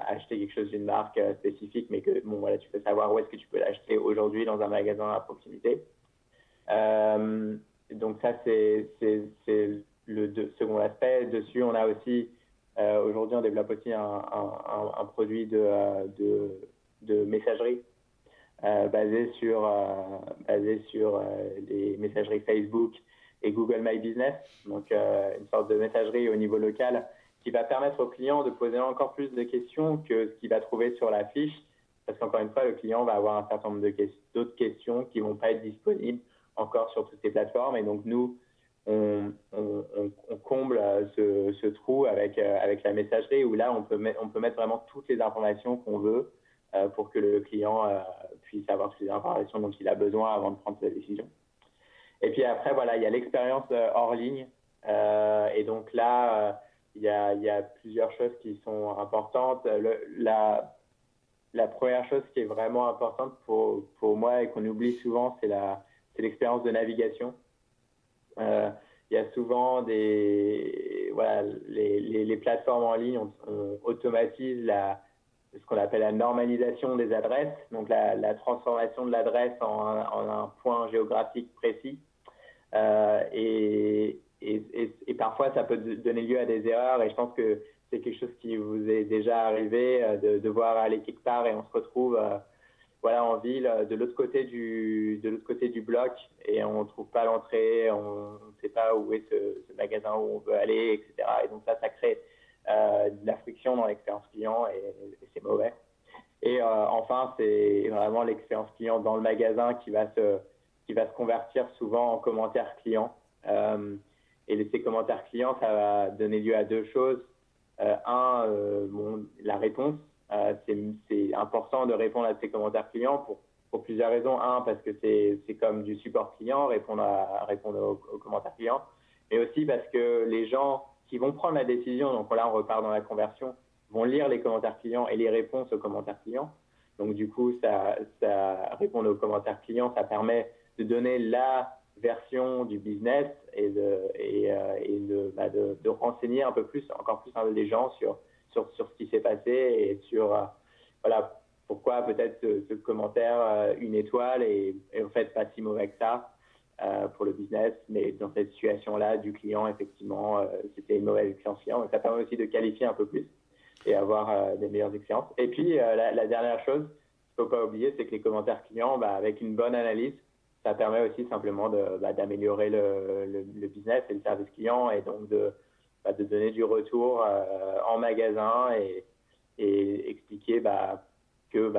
acheter quelque chose d'une marque spécifique, mais que voilà, tu peux savoir où est-ce que tu peux l'acheter aujourd'hui dans un magasin à proximité. Donc ça, c'est le second aspect. Dessus, on a aussi, aujourd'hui, on développe aussi un produit de messagerie basé sur les messageries Facebook et Google My Business. Donc, une sorte de messagerie au niveau local qui va permettre au client de poser encore plus de questions que ce qu'il va trouver sur la fiche, parce qu'encore une fois, le client va avoir un certain nombre d'autres questions qui ne vont pas être disponibles encore sur toutes ces plateformes. Et donc, nous, on comble ce trou avec la messagerie, où là, on peut mettre vraiment toutes les informations qu'on veut pour que le client puisse avoir toutes les informations dont il a besoin avant de prendre sa décision. Et puis après, voilà, il y a l'expérience hors ligne. Et donc là, il y a plusieurs choses qui sont importantes. La première chose qui est vraiment importante pour moi et qu'on oublie souvent, c'est l'expérience de navigation. Il y a souvent les plateformes en ligne, on automatise ce qu'on appelle la normalisation des adresses, donc la transformation de l'adresse en un point géographique précis. Et parfois, ça peut donner lieu à des erreurs, et je pense que c'est quelque chose qui vous est déjà arrivé, de devoir aller quelque part et on se retrouve en ville, de l'autre côté du bloc, et on ne trouve pas l'entrée, on ne sait pas où est ce magasin où on veut aller, etc. Et donc ça crée de la friction dans l'expérience client, et c'est mauvais. Et enfin, c'est vraiment l'expérience client dans le magasin qui va se convertir souvent en commentaires clients. Et ces commentaires clients, ça va donner lieu à deux choses. La réponse. C'est important de répondre à ces commentaires clients pour plusieurs raisons. Parce que c'est comme du support client, répondre aux commentaires clients. Mais aussi parce que les gens qui vont prendre la décision, donc là on repart dans la conversion, vont lire les commentaires clients et les réponses aux commentaires clients. Donc du coup, ça répondre aux commentaires clients, ça permet de donner la version du business et de renseigner encore plus les gens sur ce qui s'est passé et sur pourquoi peut-être ce commentaire une étoile est en fait pas si mauvais que ça pour le business, mais dans cette situation-là du client, effectivement, c'était une mauvaise expérience client. Donc ça permet aussi de qualifier un peu plus. et avoir des meilleures expériences. Et puis, la dernière chose qu'il ne faut pas oublier, c'est que les commentaires clients, avec une bonne analyse, ça permet aussi simplement d'améliorer le business et le service client et donc de donner du retour en magasin et expliquer que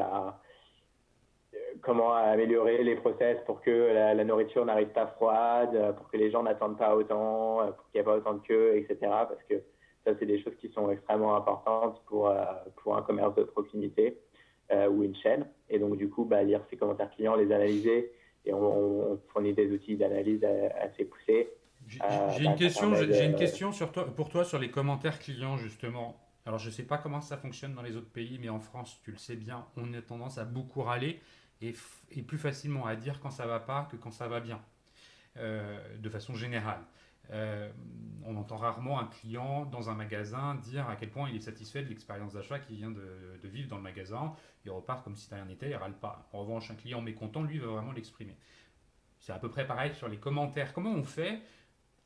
comment améliorer les process pour que la nourriture n'arrive pas froide, pour que les gens n'attendent pas autant, pour qu'il n'y ait pas autant de queues, etc. Parce que ça, c'est des choses qui sont extrêmement importantes pour un commerce de proximité ou une chaîne. Et donc, du coup, lire ces commentaires clients, les analyser, et on fournit des outils d'analyse assez poussés. J'ai une question pour toi sur les commentaires clients, justement. Alors, je ne sais pas comment ça fonctionne dans les autres pays, mais en France, tu le sais bien, on a tendance à beaucoup râler et plus facilement à dire quand ça va pas que quand ça va bien, de façon générale. On entend rarement un client dans un magasin dire à quel point il est satisfait de l'expérience d'achat qu'il vient de vivre dans le magasin. Il repart comme si de rien n'était, il râle pas. En revanche, un client mécontent, lui, va vraiment l'exprimer. C'est à peu près pareil sur les commentaires. Comment on fait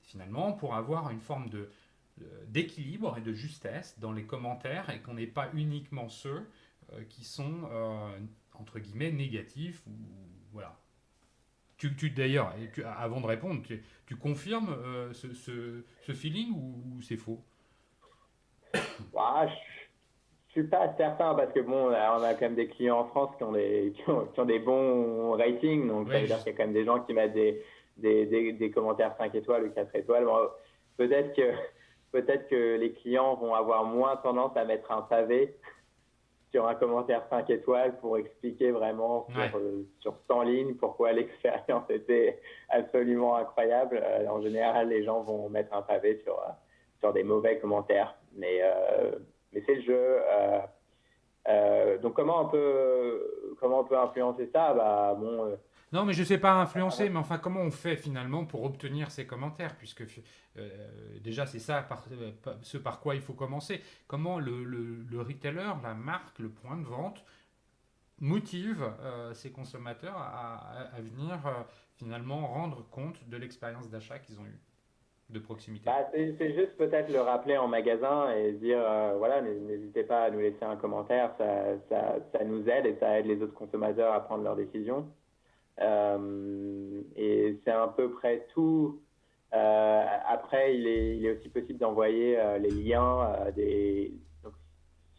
finalement pour avoir une forme d'équilibre et de justesse dans les commentaires et qu'on n'ait pas uniquement ceux qui sont entre guillemets négatifs ou voilà. D'ailleurs, avant de répondre, tu confirmes ce feeling ou c'est faux? Je suis pas certain parce que bon, on a quand même des clients en France qui ont des bons ratings, donc ça Oui, veut dire qu'il y a quand même des gens qui mettent des commentaires 5 étoiles ou 4 étoiles. Bon, peut-être que, peut-être que les clients vont avoir moins tendance à mettre un pavé sur un commentaire 5 étoiles pour expliquer vraiment ouais. sur 100 lignes pourquoi l'expérience était absolument incroyable. En général, les gens vont mettre un pavé sur des mauvais commentaires, mais c'est le jeu. Donc comment on peut influencer ça? Non, mais je ne sais pas influencer, mais enfin, comment on fait finalement pour obtenir ces commentaires? Puisque déjà, c'est ça ce par quoi il faut commencer. Comment le retailer, la marque, le point de vente motive ses consommateurs à venir finalement rendre compte de l'expérience d'achat qu'ils ont eue de proximité? C'est juste peut-être le rappeler en magasin et dire voilà, n'hésitez pas à nous laisser un commentaire, ça nous aide et ça aide les autres consommateurs à prendre leurs décisions. Et c'est à peu près tout. Après, il est aussi possible d'envoyer les liens donc,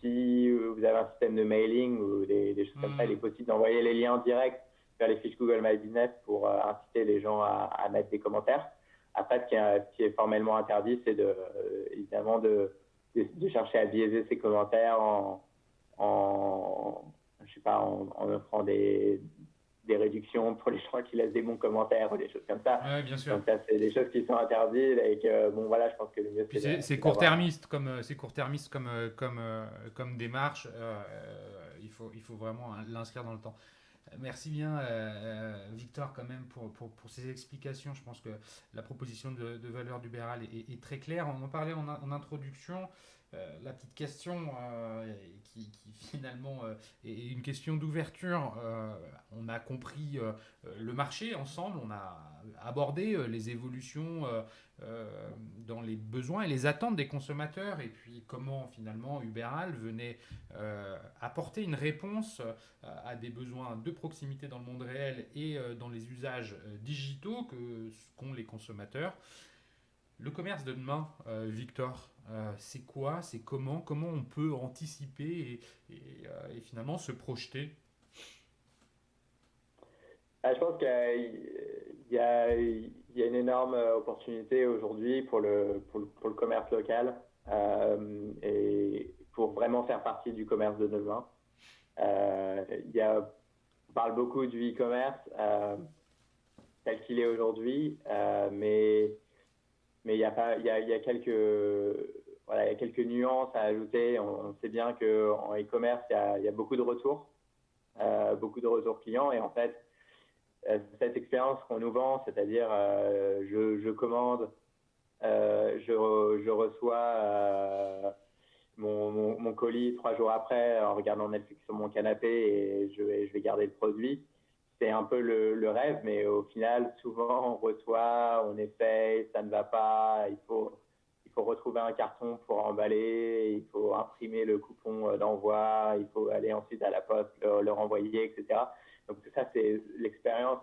si vous avez un système de mailing ou des choses comme ça, il est possible d'envoyer les liens directs vers les fiches Google My Business pour inciter les gens à mettre des commentaires. Après, ce qui est formellement interdit, c'est évidemment de chercher à biaiser ces commentaires je sais pas, en offrant des réductions pour les gens qui laissent des bons commentaires ou des choses comme ça. Oui, bien sûr. Donc ça, c'est des choses qui sont interdites et que, bon, voilà, je pense que le mieux, Puis c'est court-termiste comme démarche. Il faut vraiment l'inscrire dans le temps. Merci bien, Victor, quand même, pour ces explications. Je pense que la proposition de valeur d'Uberal est très claire. On en parlait en introduction. La petite question qui finalement est une question d'ouverture. On a compris le marché ensemble, on a abordé les évolutions dans les besoins et les attentes des consommateurs et puis comment finalement Uberal venait apporter une réponse à des besoins de proximité dans le monde réel et dans les usages digitaux qu'ont les consommateurs. Le commerce de demain, Victor, c'est quoi? C'est comment on peut anticiper et finalement se projeter? Je pense qu'il y a une énorme opportunité aujourd'hui pour le commerce local et pour vraiment faire partie du commerce de demain. On parle beaucoup du e-commerce tel qu'il est aujourd'hui, mais il y a pas, il y a voilà, il y a quelques nuances à ajouter. On sait bien qu'en e-commerce, il y a beaucoup de retours clients et en fait, cette expérience qu'on nous vend, c'est-à-dire je commande, je reçois mon colis 3 jours après en regardant Netflix sur mon canapé et je vais garder le produit. C'est un peu le rêve, mais au final, souvent on reçoit, on essaye, ça ne va pas, il faut retrouver un carton pour emballer, il faut imprimer le coupon d'envoi, il faut aller ensuite à la poste, le renvoyer, etc. Donc tout ça, c'est l'expérience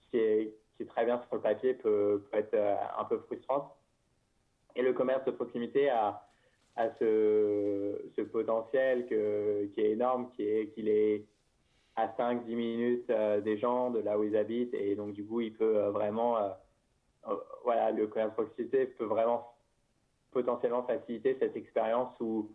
qui est très bien sur le papier, peut être un peu frustrante. Et le commerce de proximité a ce potentiel qui est énorme, qu'il est à 5-10 minutes des gens, de là où ils habitent. Et donc, du coup, il peut vraiment, voilà, le commerce de proximité peut vraiment potentiellement faciliter cette expérience où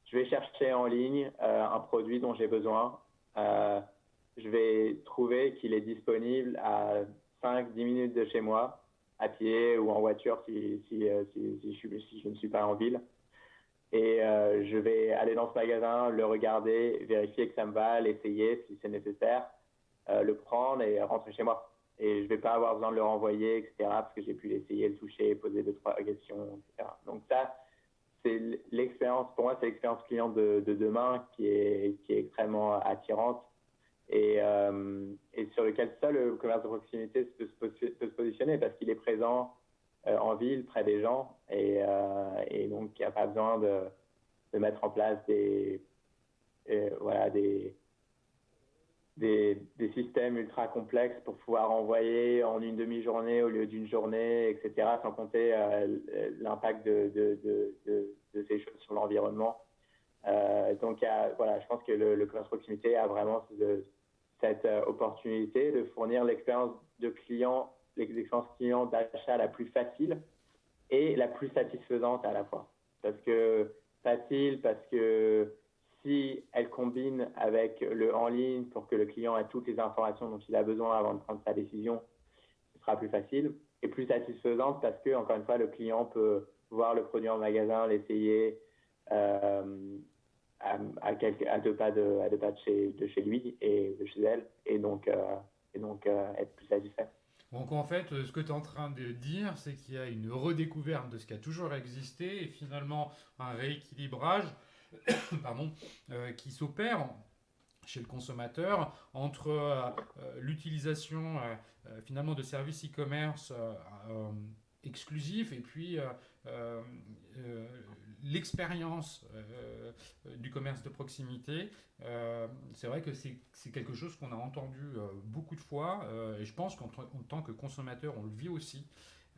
je vais chercher en ligne un produit dont j'ai besoin. Je vais trouver qu'il est disponible à 5-10 minutes de chez moi, à pied ou en voiture si je ne suis pas en ville. Et je vais aller dans ce magasin, le regarder, vérifier que ça me va, l'essayer si c'est nécessaire, le prendre et rentrer chez moi. Et je ne vais pas avoir besoin de le renvoyer, etc., parce que j'ai pu l'essayer, le toucher, poser 2-3 questions, etc. Donc ça, c'est l'expérience, pour moi, c'est l'expérience client de demain qui est extrêmement attirante et sur lequel seul le commerce de proximité peut se positionner parce qu'il est présent en ville, près des gens, et donc il n'y a pas besoin de mettre en place voilà, des systèmes ultra complexes pour pouvoir envoyer en une demi-journée au lieu d'une journée, etc., sans compter l'impact de ces choses sur l'environnement. Donc, voilà, je pense que le commerce proximité a vraiment cette opportunité de fournir l'expérience client d'achat la plus facile et la plus satisfaisante à la fois. Parce que si elle combine avec le en ligne pour que le client ait toutes les informations dont il a besoin avant de prendre sa décision, ce sera plus facile et plus satisfaisante parce que, encore une fois, le client peut voir le produit en magasin, l'essayer à 2 pas de chez lui et de chez elle et donc être plus satisfait. Donc en fait, ce que tu es en train de dire, c'est qu'il y a une redécouverte de ce qui a toujours existé et finalement un rééquilibrage pardon, qui s'opère chez le consommateur entre l'utilisation finalement de services e-commerce exclusifs et puis l'expérience du commerce de proximité. C'est vrai que c'est quelque chose qu'on a entendu beaucoup de fois et je pense qu'en tant que consommateur, on le vit aussi.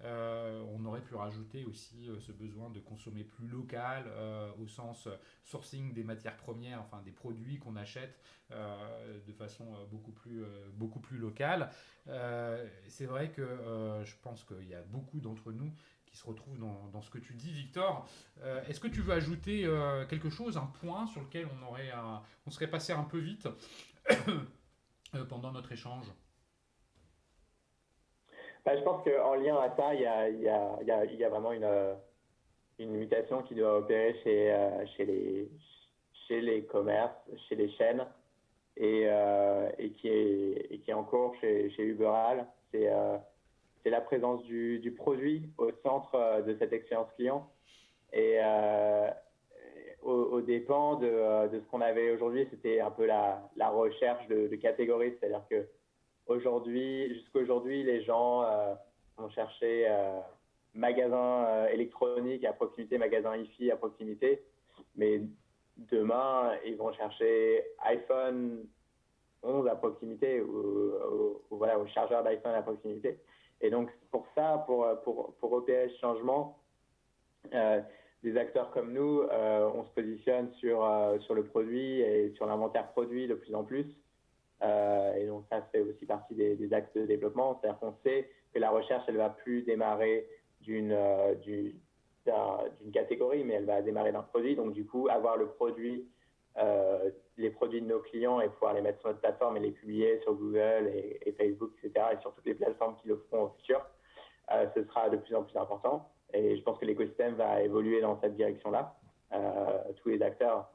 On aurait pu rajouter aussi ce besoin de consommer plus local au sens sourcing des matières premières, enfin des produits qu'on achète de façon beaucoup plus locale. C'est vrai que je pense qu'il y a beaucoup d'entre nous qui se retrouvent dans ce que tu dis, Victor. Est-ce que tu veux ajouter quelque chose, un point sur lequel on serait passé un peu vite pendant notre échange? Je pense qu'en lien à ça, il y a vraiment une mutation qui doit opérer chez les commerces, chez les chaînes, et qui est en cours chez Uberal. C'est la présence du produit au centre de cette expérience client. Et au dépend de ce qu'on avait aujourd'hui, c'était un peu la recherche de catégories, c'est-à-dire que jusqu'à aujourd'hui, les gens vont chercher magasins électroniques à proximité, magasins hi-fi à proximité, mais demain, ils vont chercher iPhone 11 à proximité ou voilà, au chargeur d'iPhone à proximité. Et donc, pour ça, pour opérer ce changement, des acteurs comme nous, on se positionne sur le produit et sur l'inventaire produit de plus en plus. Et donc ça fait aussi partie des axes de développement, c'est-à-dire qu'on sait que la recherche, elle va plus démarrer d'une catégorie, mais elle va démarrer d'un produit. Donc du coup, avoir les produits de nos clients et pouvoir les mettre sur notre plateforme et les publier sur Google et Facebook, etc., et sur toutes les plateformes qui le feront au futur, ce sera de plus en plus important. Et je pense que l'écosystème va évoluer dans cette direction-là. Tous les acteurs,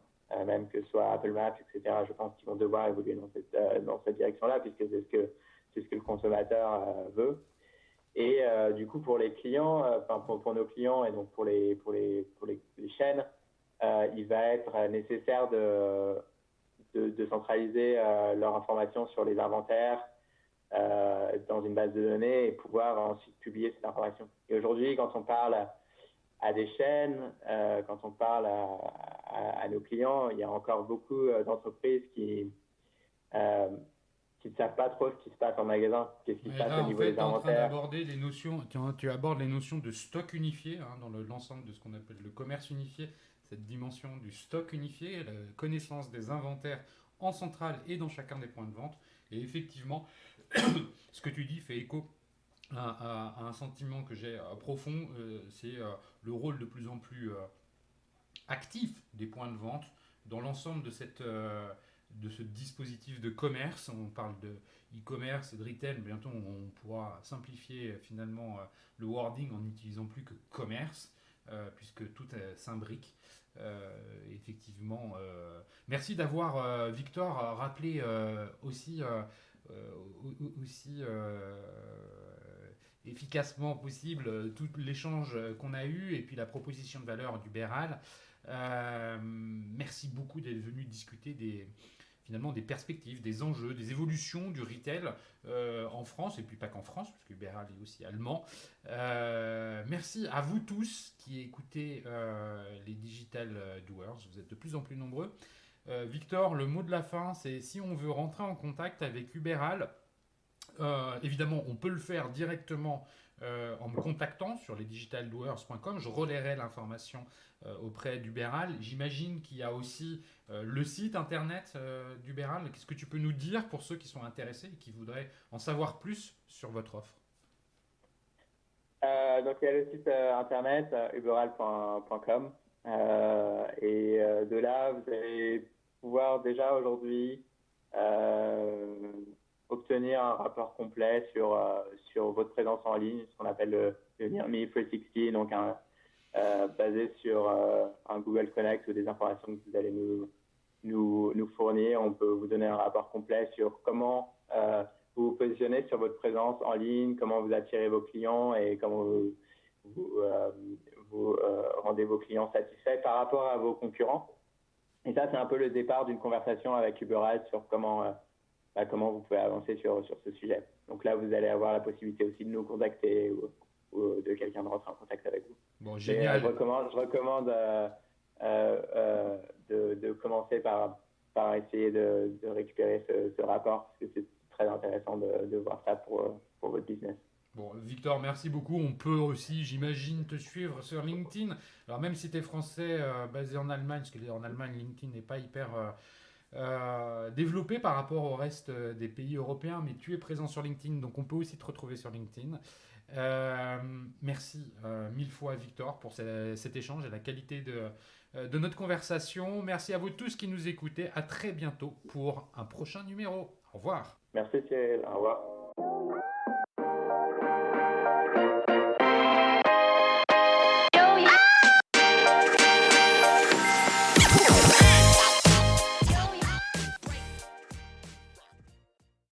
même que ce soit Apple Maps, etc., je pense qu'ils vont devoir évoluer dans cette direction-là, puisque c'est ce que le consommateur veut. Et du coup, pour les clients, pour nos clients et donc pour les chaînes, il va être nécessaire de centraliser leur information sur les inventaires dans une base de données et pouvoir ensuite publier cette information. Et aujourd'hui, quand on parle à des chaînes, quand on parle à nos clients, il y a encore beaucoup d'entreprises qui ne savent pas trop ce qui se passe en magasin, qu'est-ce qui se Et passe là, au en niveau fait, des tu es en train inventaires. d'aborder les notions, tu abordes les notions de stock unifié dans l'ensemble de ce qu'on appelle le commerce unifié, cette dimension du stock unifié, la connaissance des inventaires en centrale et dans chacun des points de vente. Et effectivement, ce que tu dis fait écho à un sentiment que j'ai profond, c'est le rôle de plus en plus actif des points de vente dans l'ensemble de ce dispositif de commerce. On parle de e-commerce et de retail, mais bientôt on pourra simplifier finalement le wording en n'utilisant plus que commerce, puisque tout s'imbrique. Effectivement, merci d'avoir, Victor, rappelé aussi efficacement possible tout l'échange qu'on a eu et puis la proposition de valeur du Béral. Merci beaucoup d'être venu discuter finalement des perspectives, des enjeux, des évolutions du retail en France, et puis pas qu'en France, parce que Béral est aussi allemand. Merci à vous tous qui écoutez les Digital Doers, vous êtes de plus en plus nombreux. Victor, le mot de la fin, c'est si on veut rentrer en contact avec Ubéral, évidemment, on peut le faire directement en me contactant sur lesdigitaldoers.com. Je relayerai l'information auprès d'Ubéral. J'imagine qu'il y a aussi le site internet d'Ubéral. Qu'est-ce que tu peux nous dire pour ceux qui sont intéressés et qui voudraient en savoir plus sur votre offre? Donc, il y a le site internet uberal.com et de là, vous allez pouvoir déjà aujourd'hui obtenir un rapport complet sur votre présence en ligne, ce qu'on appelle le Near Me 360, donc basé sur un Google Connect ou des informations que vous allez nous fournir. On peut vous donner un rapport complet sur comment vous vous positionnez sur votre présence en ligne, comment vous attirez vos clients et comment vous rendez vos clients satisfaits par rapport à vos concurrents. Et ça, c'est un peu le départ d'une conversation avec Uberal sur comment vous pouvez avancer sur ce sujet. Donc là, vous allez avoir la possibilité aussi de nous contacter ou de quelqu'un de rentrer en contact avec vous. Bon, génial. Je recommande de commencer par essayer de récupérer ce rapport, parce que c'est très intéressant de voir ça pour votre business. Bon, Victor, merci beaucoup. On peut aussi, j'imagine, te suivre sur LinkedIn. Alors, même si tu es français basé en Allemagne, parce qu'en Allemagne, LinkedIn n'est pas hyper développé par rapport au reste des pays européens, mais tu es présent sur LinkedIn, donc on peut aussi te retrouver sur LinkedIn. Merci mille fois, Victor, pour cet échange et la qualité de notre conversation. Merci à vous tous qui nous écoutez. À très bientôt pour un prochain numéro. Au revoir. Merci Cyril. Au revoir.